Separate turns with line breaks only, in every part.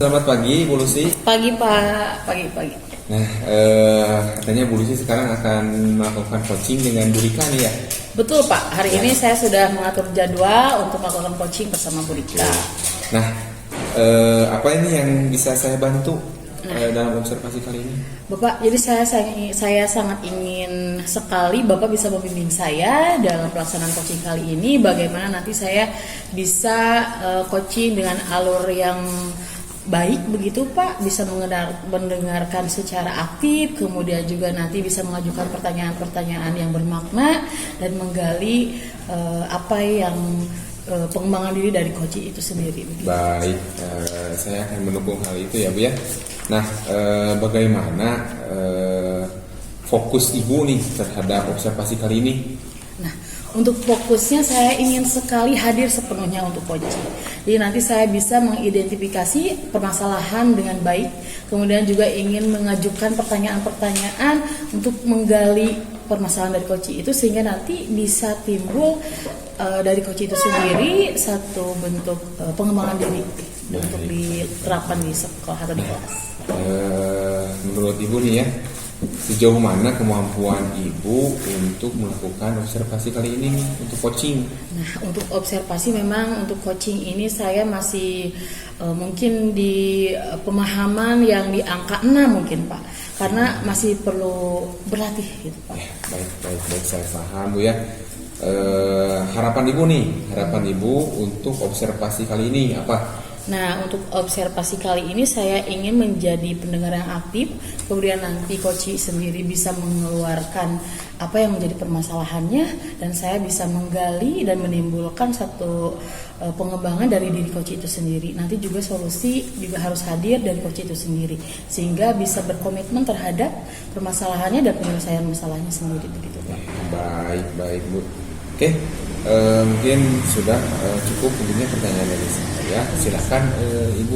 Selamat pagi, Bu Lucy.
Pagi Pak, pagi.
Nah, katanya Bu Lucy sekarang akan melakukan coaching dengan Bu Rika nih ya?
Betul Pak, hari ini saya sudah mengatur jadwal untuk melakukan coaching bersama Bu Rika.
Nah, apa ini yang bisa saya bantu dalam observasi kali ini?
Bapak, jadi saya sangat ingin sekali Bapak bisa membimbing saya dalam pelaksanaan coaching kali ini. Bagaimana nanti saya bisa coaching dengan alur yang baik begitu Pak, bisa mendengarkan secara aktif, kemudian juga nanti bisa mengajukan pertanyaan-pertanyaan yang bermakna dan menggali apa yang pengembangan diri dari coaching itu sendiri. Begitu.
Baik, saya akan mendukung hal itu ya Bu ya. Nah, bagaimana fokus Ibu nih terhadap observasi kali ini?
Nah, untuk fokusnya saya ingin sekali hadir sepenuhnya untuk coaching. Jadi nanti saya bisa mengidentifikasi permasalahan dengan baik, kemudian juga ingin mengajukan pertanyaan-pertanyaan untuk menggali permasalahan dari coaching itu sehingga nanti bisa timbul dari coaching itu sendiri satu bentuk pengembangan diri untuk diterapkan di sekolah atau di kelas.
Menurut Ibu nih ya, sejauh mana kemampuan Ibu untuk melakukan observasi kali ini nih, untuk coaching?
Nah, untuk observasi memang untuk coaching ini saya masih mungkin di pemahaman yang di angka 6 mungkin Pak, karena masih perlu berlatih gitu Pak.
Baik, saya paham Bu ya. Harapan Ibu untuk observasi kali ini apa?
Nah, untuk observasi kali ini saya ingin menjadi pendengar yang aktif, kemudian nanti coach sendiri bisa mengeluarkan apa yang menjadi permasalahannya dan saya bisa menggali dan menimbulkan satu pengembangan dari diri coach itu sendiri. Nanti juga solusi juga harus hadir dari coach itu sendiri sehingga bisa berkomitmen terhadap permasalahannya dan penyelesaian masalahnya sendiri begitu Pak.
Baik Bu. Oke, mungkin sudah cukup tentunya pertanyaan dari saya. Silahkan Ibu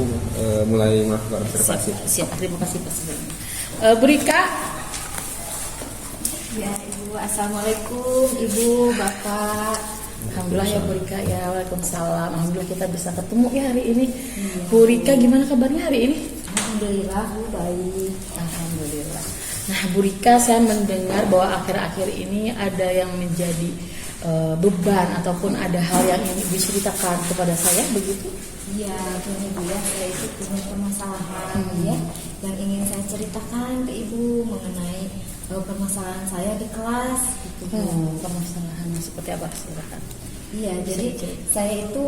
mulai melakukan observasi.
Siap, terima kasih Pak sebelumnya. Bu Rika.
Ya Ibu, Assalamualaikum Ibu, Bapak.
Alhamdulillah ya Bu Rika ya, waalaikumsalam. Alhamdulillah kita bisa ketemu ya hari ini. Bu Rika gimana kabarnya hari ini?
Alhamdulillah Bu, baik.
Alhamdulillah. Nah Bu Rika, saya mendengar bahwa akhir-akhir ini ada yang menjadi beban ataupun ada hal yang ingin Ibu ceritakan kepada saya begitu?
Iya, gini Bu ya, saya itu punya permasalahan ya yang ingin saya ceritakan ke Ibu mengenai permasalahan saya di kelas gitu Bu.
Permasalahan seperti apa? Silakan.
Iya, jadi saya itu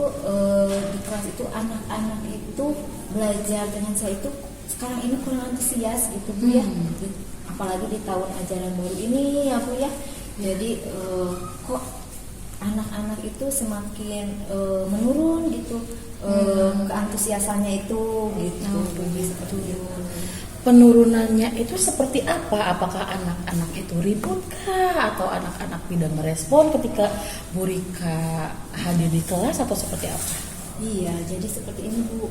di kelas itu anak-anak itu belajar dengan saya itu sekarang ini kurang antusias gitu Bu ya. Apalagi di tahun ajaran baru ini ya Bu ya. Jadi kok anak-anak itu semakin menurun gitu keantusiasannya itu gitu. Seperti itu.
Penurunannya itu seperti apa? Apakah anak-anak itu ribut kah? Atau anak-anak tidak merespon ketika Bu Rika hadir di kelas atau seperti apa?
Iya, jadi seperti ini Bu.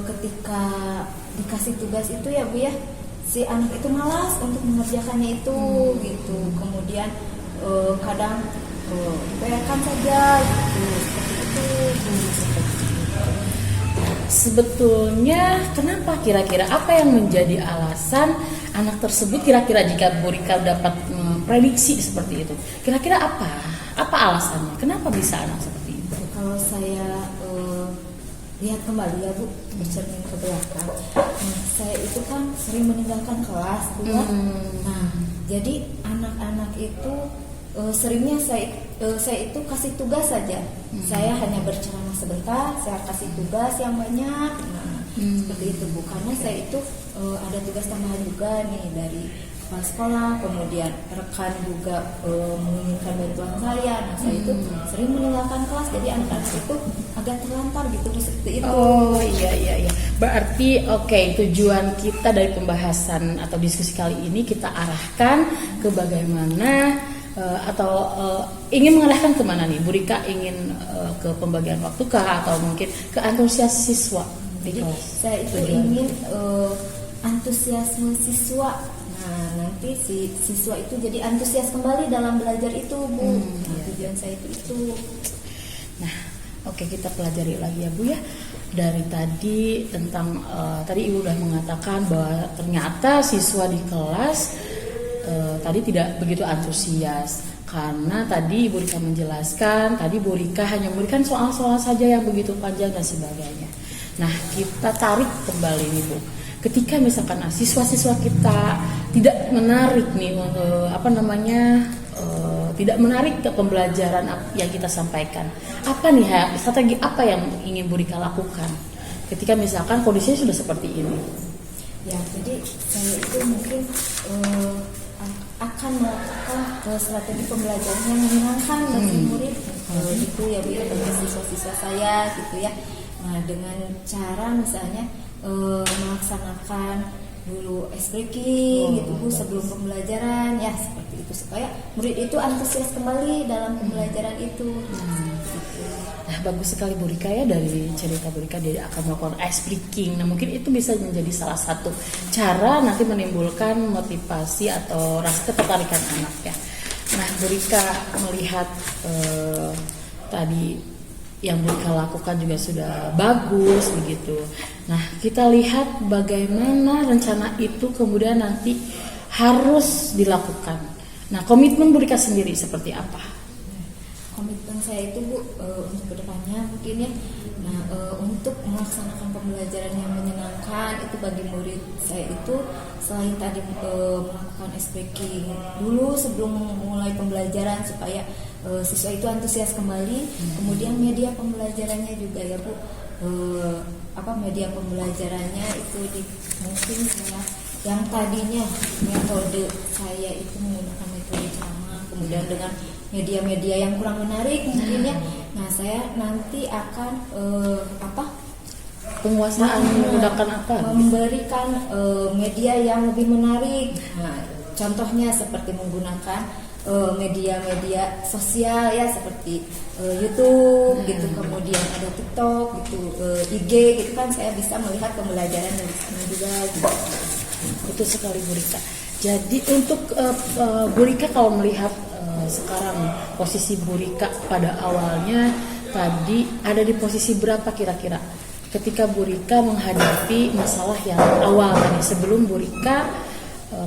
Ketika dikasih tugas itu ya Bu ya, si anak itu malas untuk mengerjakannya itu gitu. Kemudian kadang dibayarkan saja gitu. Seperti itu Bu.
Sebetulnya kenapa kira-kira apa yang menjadi alasan anak tersebut kira-kira jika Bu Rika dapat memprediksi seperti itu? Kira-kira apa? Apa alasannya? Kenapa bisa anak seperti itu?
Kalau saya lihat kembali ya Bu, bercermin ke belakang. Nah, saya itu kan sering meninggalkan kelas Bu ya. Nah, jadi anak-anak itu seringnya saya itu kasih tugas saja. Saya hanya berceramah sebentar, saya kasih tugas yang banyak. Nah, seperti itu Bu. Karena saya itu ada tugas tambahan juga nih dari kepala sekolah, kemudian rekan juga menginginkan bantuan saya. Nah, saya itu sering meninggalkan kelas, jadi anak-anak itu agak terlantar gitu seperti itu.
Oh iya. Berarti tujuan kita dari pembahasan atau diskusi kali ini kita arahkan ke bagaimana ingin mengarahkan kemana nih? Bu Rika ingin ke pembagian waktu kah atau mungkin ke antusias siswa?
Jadi saya itu ingin antusiasme siswa. Nah, nanti si siswa itu jadi antusias kembali dalam belajar itu Bu. Tujuan saya itu.
Nah, oke, kita pelajari lagi ya Bu ya. dari tadi tentang tadi Ibu udah mengatakan bahwa ternyata siswa di kelas tadi tidak begitu antusias karena tadi Ibu Rika menjelaskan, tadi Bu Rika hanya memberikan soal-soal saja yang begitu panjang dan sebagainya. Nah, kita tarik kembali nih Bu. Ketika misalkan siswa-siswa kita tidak menarik nih tidak menarik ke pembelajaran yang kita sampaikan. Apa nih strategi apa yang ingin Bu Rika lakukan ketika misalkan kondisinya sudah seperti ini?
Ya, jadi saya itu mungkin akan melakukan strategi pembelajaran yang menyenangkan bagi murid gitu ya Bu ya, bagi siswa-siswa saya gitu ya. Nah, dengan cara misalnya melaksanakan dulu ice breaking gitu Bu sebelum pembelajaran ya, seperti itu supaya murid itu antusias kembali dalam pembelajaran itu.
Nah, bagus sekali Bu Rika ya, dari cerita Bu Rika dia akan melakukan ice breaking. Nah, mungkin itu bisa menjadi salah satu cara nanti menimbulkan motivasi atau rasa ketertarikan anak ya. Nah, Bu Rika melihat tadi yang Bu Rika lakukan juga sudah bagus begitu. Nah, kita lihat bagaimana rencana itu kemudian nanti harus dilakukan. Nah, komitmen Bu Rika sendiri seperti apa?
Komitmen saya itu Bu untuk kedepannya mungkin ya. Nah, untuk melaksanakan pembelajaran yang menyenangkan itu bagi murid saya itu selain tadi melakukan ice breaking dulu sebelum mulai pembelajaran supaya siswa itu antusias kembali. Kemudian media pembelajarannya juga ya Bu, media pembelajarannya itu mungkin saya yang tadinya metode saya itu menggunakan metode ceramah, kemudian dengan media-media yang kurang menarik mungkin ya. Nah, saya nanti akan
penguasaan menggunakan apa?
Memberikan media yang lebih menarik. Nah, contohnya seperti menggunakan media-media sosial ya seperti YouTube gitu, kemudian ada TikTok gitu, IG gitu kan, saya bisa melihat pembelajaran dari sana juga gitu.
Betul sekali Bu Rika. Jadi untuk Bu Rika kalau melihat sekarang posisi Bu Rika pada awalnya tadi ada di posisi berapa kira-kira ketika Bu Rika menghadapi masalah yang awal tadi sebelum Bu Rika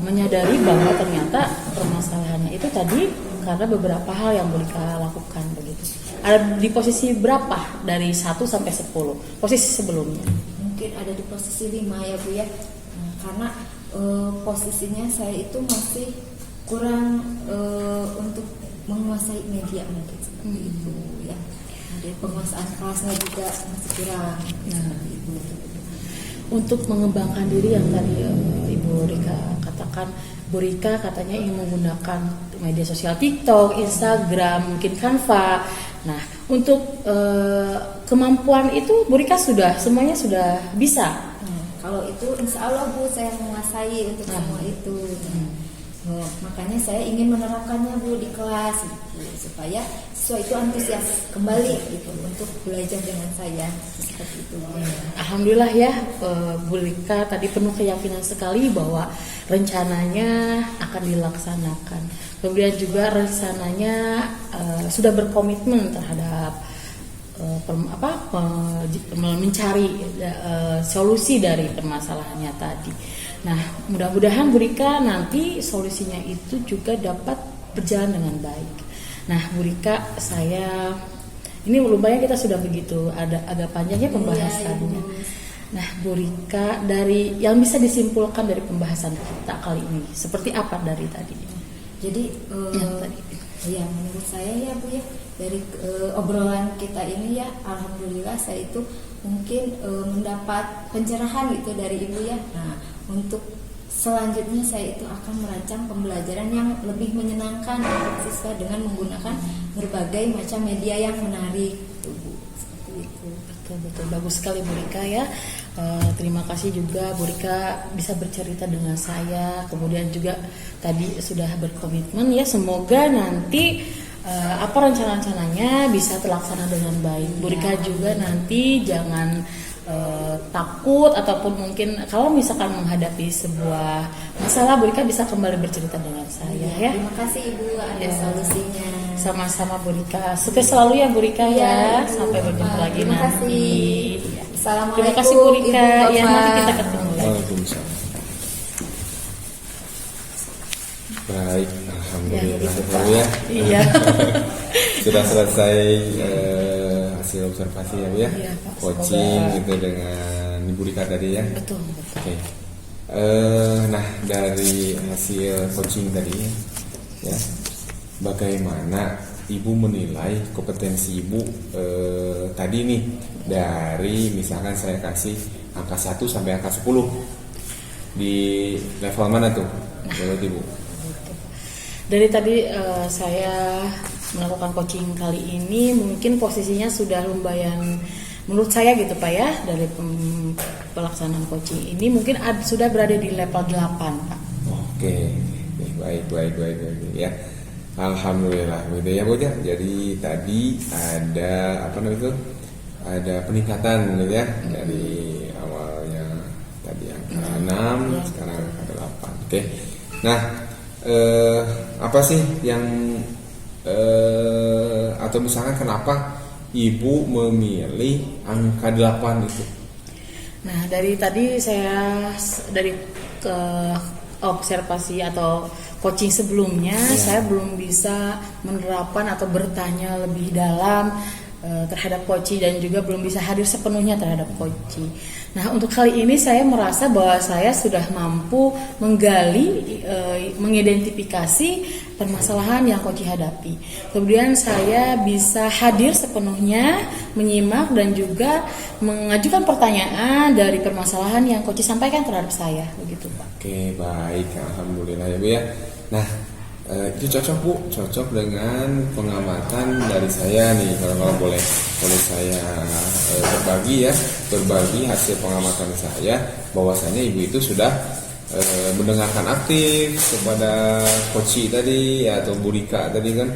menyadari bahwa ternyata permasalahannya itu tadi karena beberapa hal yang Bu Rika lakukan begitu. Ada di posisi berapa dari 1 sampai 10 posisi sebelumnya?
Mungkin ada di posisi 5 ya Bu ya. Nah, karena posisinya saya itu masih kurang untuk menguasai media mungkin seperti itu ya. Ada penguasaan kelasnya juga masih kurang seperti itu.
Untuk mengembangkan diri yang tadi Ibu Rika katakan, Bu Rika katanya ingin menggunakan media sosial TikTok, Instagram, mungkin Canva. Nah, untuk kemampuan itu Bu Rika semuanya sudah bisa.
Kalau itu insya Allah Bu saya menguasai untuk semua itu. Makanya saya ingin menerapkannya Bu di kelas gitu, supaya siswa itu antusias kembali gitu untuk belajar dengan saya seperti itu.
Alhamdulillah ya, Bu Rika tadi penuh keyakinan sekali bahwa rencananya akan dilaksanakan. Kemudian juga rencananya sudah berkomitmen terhadap mencari solusi dari permasalahannya tadi. Nah, mudah-mudahan Bu Rika nanti solusinya itu juga dapat berjalan dengan baik. Nah, Bu Rika, ini lumayan kita sudah begitu agak panjangnya pembahasannya. Nah, Bu Rika, dari yang bisa disimpulkan dari pembahasan kita kali ini seperti apa dari tadi?
Jadi ya menurut saya ya Bu ya, dari obrolan kita ini ya, alhamdulillah saya itu mungkin mendapat pencerahan gitu dari Ibu ya. Nah, untuk selanjutnya saya itu akan merancang pembelajaran yang lebih menyenangkan untuk siswa dengan menggunakan berbagai macam media yang menarik gitu, Bu. Seperti itu.
Betul, bagus sekali Bu Rika ya. Terima kasih juga Bu Rika bisa bercerita dengan saya, kemudian juga tadi sudah berkomitmen ya, semoga nanti apa rencana-rencananya bisa terlaksana dengan baik. Bu Rika juga nanti jangan takut ataupun mungkin kalau misalkan menghadapi sebuah masalah, Bu Rika bisa kembali bercerita dengan saya ya.
Terima kasih Ibu ada solusinya.
Sama-sama Bu Rika. Sukses selalu ya Bu Rika ya.
Ibu.
Sampai berjumpa lagi
Terima
nanti.
kasih. Assalamualaikum.
Terima kasih Bu Rika.
Ibu,
Ya,
Bapak.
nanti kita ketemu lagi.
Waalaikumsalam. Baik, alhamdulillah
gitu,
Bu
Pak.
ya.
Iya.
Sudah selesai hasil observasi ya Bu ya.
Iya, Pak.
Coaching
Semoga-
gitu dengan Ibu Rika tadi ya.
Betul, betul.
Oke. Nah dari hasil coaching tadi ya, bagaimana Ibu menilai kompetensi Ibu tadi nih dari misalkan saya kasih angka 1 sampai angka 10 di level mana tuh menurut Ibu?
Dari tadi saya melakukan coaching kali ini mungkin posisinya sudah lumayan menurut saya gitu Pak ya, dari pelaksanaan coaching ini mungkin sudah berada di level 8 Pak.
Oke, baik ya. Alhamdulillah gitu ya Bu ya. Jadi tadi ada apa namanya itu? Ada peningkatan gitu ya dari awalnya tadi angka 6 sekarang angka 8. Oke. Nah, apa sih yang atau misalnya kenapa Ibu memilih angka 8 itu?
Nah, dari tadi saya dari ke observasi atau coaching sebelumnya saya belum bisa menerapkan atau bertanya lebih dalam terhadap coaching dan juga belum bisa hadir sepenuhnya terhadap coaching. Nah, untuk kali ini saya merasa bahwa saya sudah mampu menggali, mengidentifikasi permasalahan yang coaching hadapi. Kemudian saya bisa hadir sepenuhnya, menyimak dan juga mengajukan pertanyaan dari permasalahan yang coaching sampaikan terhadap saya, begitu Pak.
Oke, baik, alhamdulillah ya Bu ya. Nah, itu cocok Bu, cocok dengan pengamatan dari saya nih, kalau boleh saya berbagi hasil pengamatan saya, bahwasanya Ibu itu sudah mendengarkan aktif kepada coach tadi atau Bu Rika tadi kan,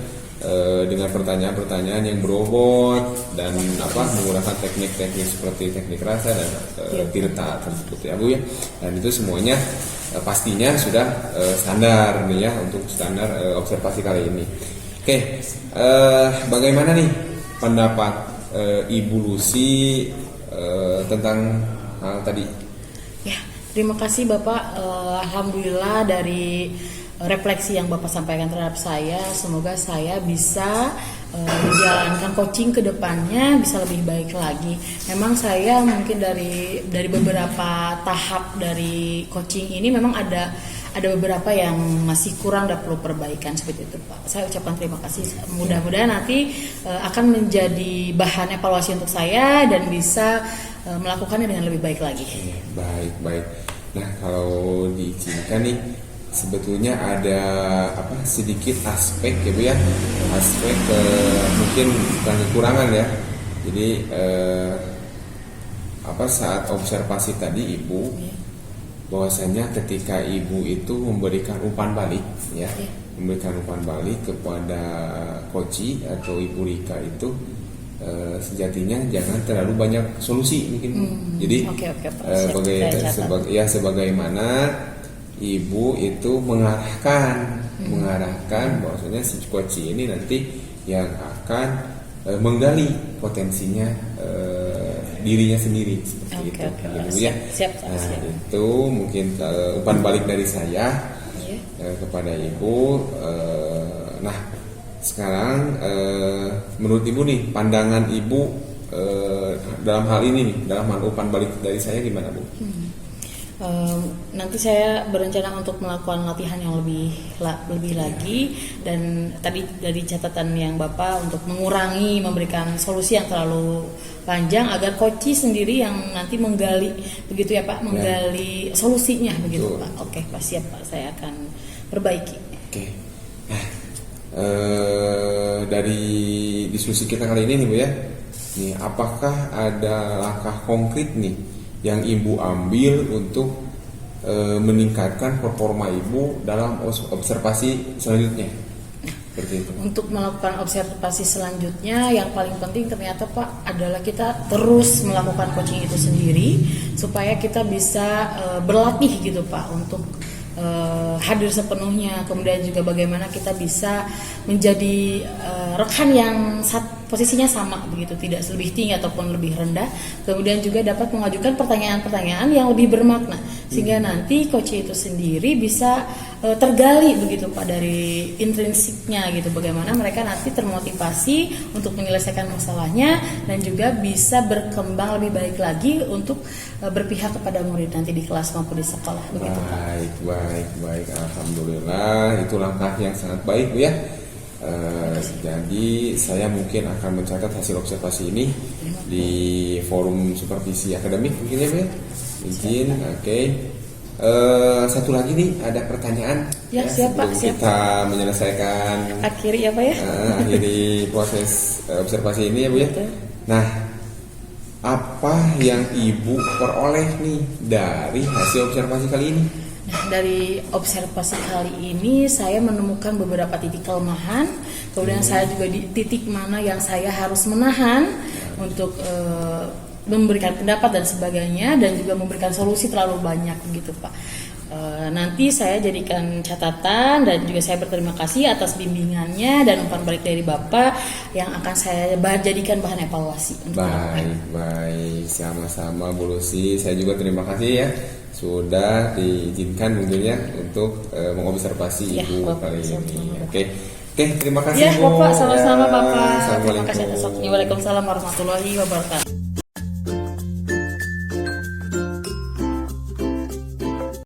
dengan pertanyaan-pertanyaan yang berbobot dan menggunakan teknik-teknik seperti teknik rasa dan tirta tersebut ya Bu ya. Dan itu semuanya pastinya sudah standar nih ya untuk standar observasi kali ini. Oke, bagaimana nih pendapat Ibu Lucy tentang hal tadi?
Ya, terima kasih Bapak. Alhamdulillah dari refleksi yang Bapak sampaikan terhadap saya, semoga saya bisa menjalankan coaching ke depannya bisa lebih baik lagi. Memang saya mungkin dari beberapa tahap dari coaching ini memang ada beberapa yang masih kurang dan perlu perbaikan seperti itu Pak. Saya ucapkan terima kasih. Mudah-mudahan nanti akan menjadi bahan evaluasi untuk saya dan bisa melakukannya dengan lebih baik lagi.
Baik. Nah, kalau diizinkan nih, sebetulnya ada sedikit aspek ya Bu ya, aspek mungkin bukan kekurangan ya. Jadi saat observasi tadi Ibu, bahwasanya ketika Ibu itu memberikan umpan balik ya, memberikan umpan balik kepada coach atau Ibu Rika itu, sejatinya jangan terlalu banyak solusi mungkin. Jadi sebagaimana Ibu itu mengarahkan bahwasanya si coach ini nanti yang akan menggali potensinya dirinya sendiri seperti itu. Ya.
Siap.
Itu mungkin umpan balik dari saya kepada Ibu. Nah, sekarang menurut Ibu nih, pandangan Ibu dalam hal ini nih, dalam hal umpan balik dari saya gimana Bu?
Nanti saya berencana untuk melakukan latihan yang lebih lagi, dan tadi dari catatan yang Bapak untuk mengurangi memberikan solusi yang terlalu panjang agar coach sendiri yang nanti menggali begitu ya Pak, menggali solusinya begitu. Betul. Pak. Oke Pak, siap Pak, saya akan perbaiki.
Oke. Nah, dari diskusi kita kali ini nih Bu ya, nih apakah ada langkah konkret nih yang Ibu ambil untuk meningkatkan performa Ibu dalam observasi selanjutnya? Seperti itu.
Untuk melakukan observasi selanjutnya, yang paling penting ternyata Pak adalah kita terus melakukan coaching itu sendiri supaya kita bisa berlatih gitu Pak untuk hadir sepenuhnya. Kemudian juga bagaimana kita bisa menjadi rekan yang posisinya sama begitu, tidak lebih tinggi ataupun lebih rendah. Kemudian juga dapat mengajukan pertanyaan-pertanyaan yang lebih bermakna sehingga nanti coach itu sendiri bisa tergali begitu Pak dari intrinsiknya gitu, bagaimana mereka nanti termotivasi untuk menyelesaikan masalahnya dan juga bisa berkembang lebih baik lagi untuk berpihak kepada murid nanti di kelas maupun di sekolah begitu Pak.
Baik, alhamdulillah itu langkah yang sangat baik Bu ya. Jadi saya mungkin akan mencatat hasil observasi ini di forum supervisi akademik mungkin ya Bu ya. Izin, oke. Satu lagi nih ada pertanyaan
Ya, siap, Pak,
sebelum
siap.
kita menyelesaikan
Akhiri apa ya?
akhiri proses observasi ini ya Bu ya.
Betul.
Nah, apa yang Ibu peroleh nih dari hasil observasi kali ini?
Nah, dari observasi kali ini saya menemukan beberapa titik kelemahan, kemudian saya juga di titik mana yang saya harus menahan untuk memberikan pendapat dan sebagainya, dan juga memberikan solusi terlalu banyak gitu Pak. Nanti saya jadikan catatan dan juga saya berterima kasih atas bimbingannya dan umpan balik dari Bapak yang akan saya jadikan bahan evaluasi untuk
Baik, sama-sama Bu Lucy. Saya juga terima kasih ya sudah diizinkan mungkin ya untuk mengobservasi
Ya,
Ibu
Bapak,
kali ini.
sama-sama.
Oke, terima kasih
Ya
Bu.
Bapak, sama-sama
Ya,
Bapak. Terima
Assalamualaikum.
kasih atas waktunya. Waalaikumsalam warahmatullahi wabarakatuh.